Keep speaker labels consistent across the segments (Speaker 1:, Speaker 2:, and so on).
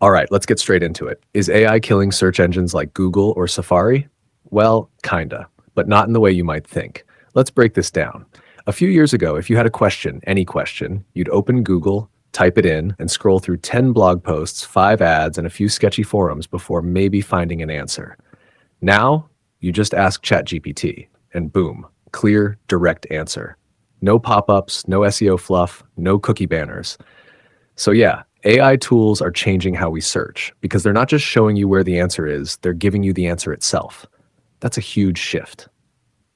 Speaker 1: All right, let's get straight into it. Is AI killing search engines like Google or Safari? Well, kinda, but not in the way you might think. Let's break this down. A few years ago, if you had a question, any question, you'd open Google, type it in, and scroll through 10 blog posts, 5 ads, and a few sketchy forums before maybe finding an answer. Now, you just ask ChatGPT, and boom, clear, direct answer. No pop ups, no SEO fluff, no cookie banners. So, yeah, AI tools are changing how we search because they're not just showing you where the answer is, they're giving you the answer itself. That's a huge shift.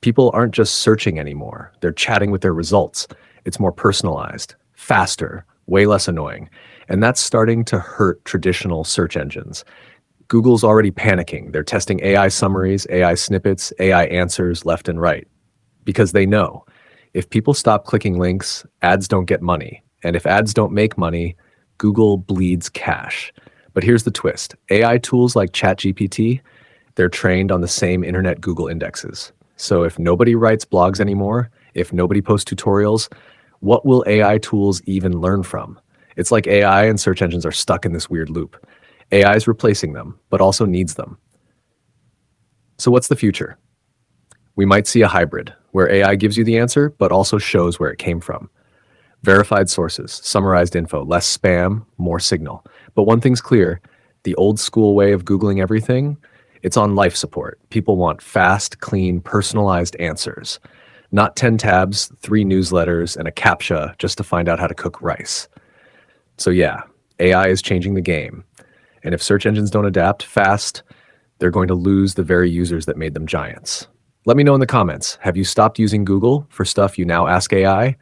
Speaker 1: People aren't just searching anymore, they're chatting with their results. It's more personalized, faster, way less annoying. And that's starting to hurt traditional search engines. Google's already panicking. They're testing AI summaries, AI snippets, AI answers left and right because they know if people stop clicking links, ads don't get money. And if ads don't make money, Google bleeds cash. But here's the twist. AI tools like ChatGPT, they're trained on the same internet Google indexes. So if nobody writes blogs anymore, if nobody posts tutorials, what will AI tools even learn from? It's like AI and search engines are stuck in this weird loop. AI is replacing them, but also needs them. So what's the future? We might see a hybrid where AI gives you the answer, but also shows where it came from. Verified sources, summarized info, less spam, more signal. But one thing's clear, the old school way of Googling everything, it's on life support. People want fast, clean, personalized answers. Not 10 tabs, 3 newsletters, and a CAPTCHA just to find out how to cook rice. So yeah, AI is changing the game. And if search engines don't adapt fast, they're going to lose the very users that made them giants. Let me know in the comments, have you stopped using Google for stuff you now ask AI?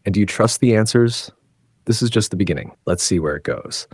Speaker 1: And do you trust the answers? This is just the beginning. Let's see where it goes.